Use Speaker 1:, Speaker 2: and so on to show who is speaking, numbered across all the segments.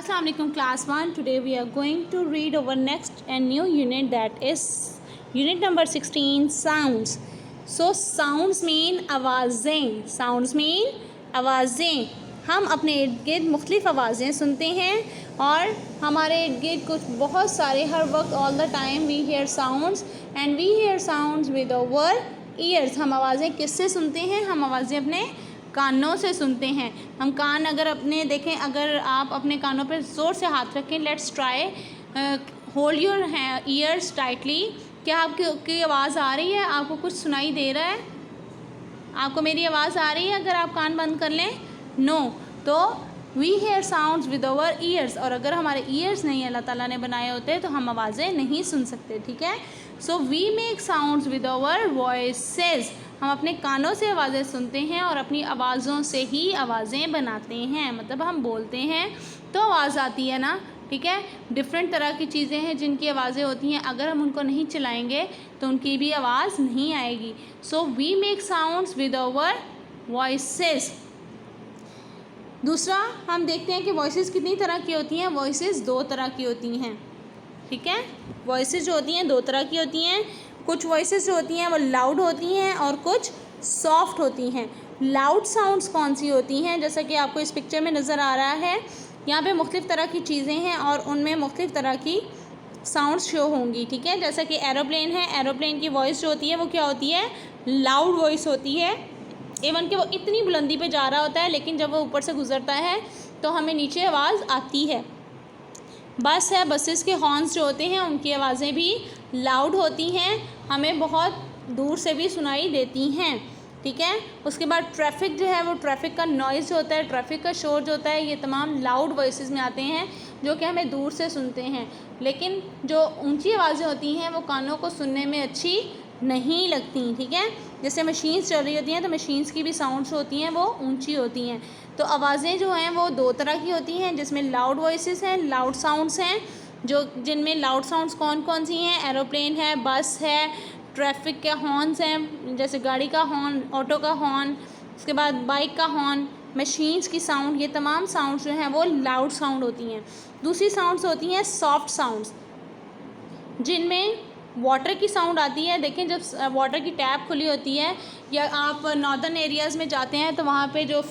Speaker 1: Assalamu alaikum class 1. Today we are going to read our next and new unit, that is unit number 16, sounds. So sounds mean आवाज़ें. Sounds mean आवाज़ें. हम अपने इर्द गिर्द मुख्तलिफ़ आवाज़ें सुनते हैं और हमारे इर्द गिर्द कुछ बहुत सारे हर वक्त all the time we hear sounds and we hear sounds with our ears. हम आवाज़ें किससे सुनते हैं? हम आवाज़ें अपने कानों से सुनते हैं. हम कान अगर अपने देखें, अगर आप अपने कानों पर ज़ोर से हाथ रखें, let's try, hold your ears tightly. क्या आपकी आवाज़ आ रही है? आपको कुछ सुनाई दे रहा है? आपको मेरी आवाज़ आ रही है अगर आप कान बंद कर लें? नो. तो we hear sounds with our ears. और अगर हमारे ईयर्स नहीं अल्लाह ताला ने बनाए होते तो हम आवाज़ें नहीं सुन सकते. ठीक है. So we make sounds with our voices. हम अपने कानों से आवाज़ें सुनते हैं और अपनी आवाज़ों से ही आवाज़ें बनाते हैं. मतलब हम बोलते हैं तो आवाज़ आती है ना. ठीक है. डिफरेंट तरह की चीज़ें हैं जिनकी आवाज़ें होती हैं, अगर हम उनको नहीं चलाएंगे तो उनकी भी आवाज़ नहीं आएगी. So we make sounds with our voices. दूसरा हम देखते हैं कि वॉइसेस कितनी तरह की होती हैं. वॉइसेस दो तरह की होती हैं. ठीक है. वॉइसेस जो होती हैं दो तरह की होती हैं. कुछ वॉइसेस जो होती हैं वो लाउड होती हैं और कुछ सॉफ्ट होती हैं. लाउड साउंड्स कौन सी होती हैं? जैसा कि आपको इस पिक्चर में नज़र आ रहा है, यहाँ पे मुख्तलिफ़ तरह की चीज़ें हैं और उनमें मुख्तलिफ़ तरह की साउंड्स शो होंगी. ठीक है. जैसा कि एरोप्लेन है, एरोप्लेन की वॉइस जो होती है वो क्या होती है? लाउड वॉइस होती है. इवन कि वो इतनी बुलंदी पे जा रहा होता है, लेकिन जब वो ऊपर से गुजरता है तो हमें नीचे आवाज़ आती है. बस है, बसेस के हॉर्न्स जो होते हैं उनकी आवाज़ें भी लाउड होती हैं, हमें बहुत दूर से भी सुनाई देती हैं. ठीक है. उसके बाद ट्रैफिक जो है वो ट्रैफिक का नॉइज़ जो होता है, ट्रैफिक का शोर जो होता है, ये तमाम लाउड वॉइसेस में आते हैं जो कि हमें दूर से सुनते हैं. लेकिन जो ऊंची आवाज़ें होती हैं वो कानों को सुनने में अच्छी नहीं लगती. ठीक है. जैसे मशीन्स चल रही होती हैं तो मशीन्स की भी साउंड्स होती हैं वो ऊंची होती हैं. तो आवाज़ें जो हैं वो दो तरह की होती हैं, जिसमें लाउड वॉइसेस हैं, लाउड साउंड्स हैं. जो जिनमें लाउड साउंड्स कौन कौन सी हैं? एरोप्लेन है, बस है, ट्रैफिक के हॉर्न्स हैं, जैसे गाड़ी का हॉर्न, ऑटो का हॉर्न, उसके बाद बाइक का हॉर्न, मशीन्स की साउंड. ये तमाम साउंड्स जो हैं वो लाउड साउंड होती हैं. दूसरी साउंड्स होती हैं सॉफ्ट साउंड्स, जिनमें वाटर की साउंड आती है. देखें, जब वाटर की टैप खुली होती है या आप नॉर्दर्न एरियाज़ में जाते हैं तो वहाँ पे जो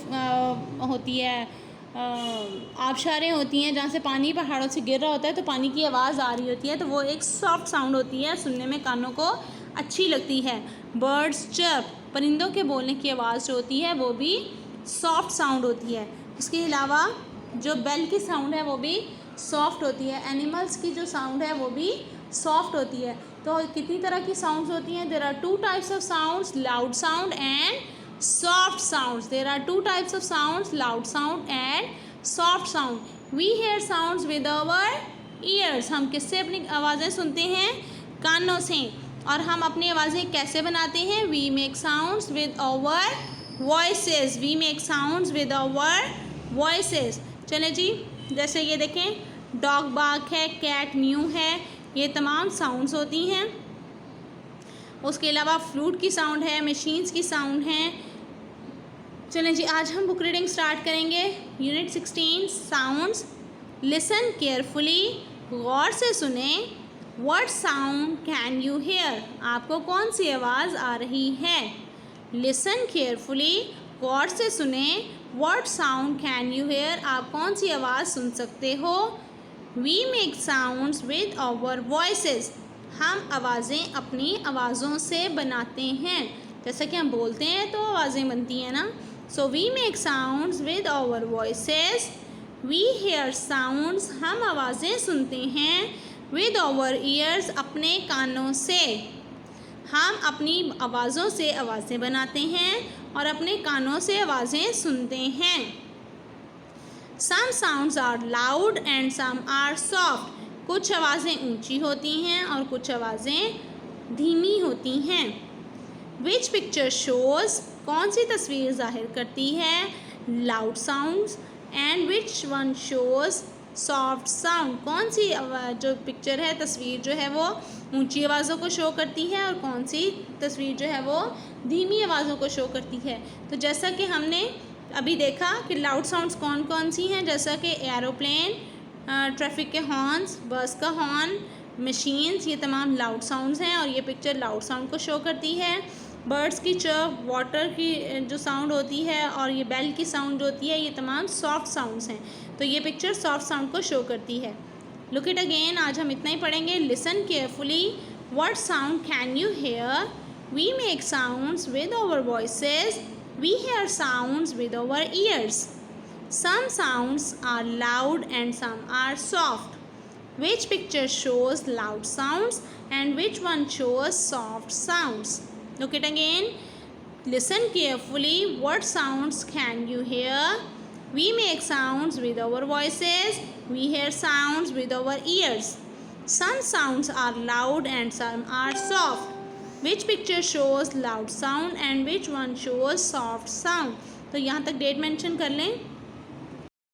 Speaker 1: होती है आबशारें होती हैं जहाँ से पानी पहाड़ों से गिर रहा होता है तो पानी की आवाज़ आ रही होती है, तो वो एक सॉफ्ट साउंड होती है, सुनने में कानों को अच्छी लगती है. बर्ड्स चर्प, परिंदों के बोलने की आवाज़ जो होती है वो भी सॉफ्ट साउंड होती है. उसके अलावा जो बेल की साउंड है वो भी सॉफ्ट होती है. एनिमल्स की जो साउंड है वो भी सॉफ्ट होती है. तो कितनी तरह की साउंड्स होती हैं? There are two types of sounds, loud sound and soft sounds. There are two types of sounds, loud sound and soft sound. We hear sounds with our ears. हम किससे अपनी आवाज़ें सुनते हैं? कानों से. और हम अपनी आवाज़ें कैसे बनाते हैं? We make sounds with our voices. We make sounds with our voices. चलें जी, जैसे ये देखें, डॉग बार्क है, कैट म्यू है, ये तमाम साउंड्स होती हैं. उसके अलावा फ्लूट की साउंड है, मशीन्स की साउंड है. चलें जी, आज हम बुक रीडिंग स्टार्ट करेंगे. Unit 16, sounds. लिसन केयरफुली, गौर से सुने. What sound can you hear? आपको कौन सी आवाज़ आ रही है? लिसन केयरफुली, गौर से सुने. What sound can you hear? आप कौन सी आवाज़ सुन सकते हो? We make sounds with our voices. हम आवाज़ें अपनी आवाज़ों से बनाते हैं. जैसा कि हम बोलते हैं तो आवाज़ें बनती हैं ना. So we make sounds with our voices. We hear sounds, हम आवाज़ें सुनते हैं. विद आवर ईयर्स, अपने कानों से. हम अपनी आवाज़ों से आवाज़ें बनाते हैं और अपने कानों से आवाज़ें सुनते हैं. Some sounds are loud and some are soft. कुछ आवाज़ें ऊंची होती हैं और कुछ आवाज़ें धीमी होती हैं. विच पिक्चर शोज़, कौन सी तस्वीर ज़ाहिर करती है loud sounds, and which one shows soft sound. कौन सी जो पिक्चर है, तस्वीर जो है वो ऊंची आवाज़ों को शो करती है और कौन सी तस्वीर जो है वो धीमी आवाज़ों को शो करती है. तो जैसा कि हमने अभी देखा कि लाउड साउंड्स कौन कौन सी हैं, जैसा कि एरोप्लेन, ट्रैफिक के हॉर्न्स, बस का हॉर्न, मशीन्स, ये तमाम लाउड साउंड्स हैं और ये पिक्चर लाउड साउंड को शो करती है। बर्ड्स की चर्प, वाटर की जो साउंड होती है और ये बेल की साउंड होती है, ये तमाम सॉफ्ट साउंड्स हैं। तो ये पिक्चर सॉफ्ट साउंड को शो करती है। लुक इट अगेन, आज हम इतना ही पढ़ेंगे। Listen carefully, what sound can you hear? We make sounds with our voices, we hear sounds with our ears. Some sounds are loud and some are soft. Which picture shows loud sounds and which one shows soft sounds? Look it again. Listen carefully. What sounds can you hear? We make sounds with our voices. We hear sounds with our ears. Some sounds are loud and some are soft. Which picture shows loud sound and which one shows soft sound? तो यहाँ तक date mention कर लें।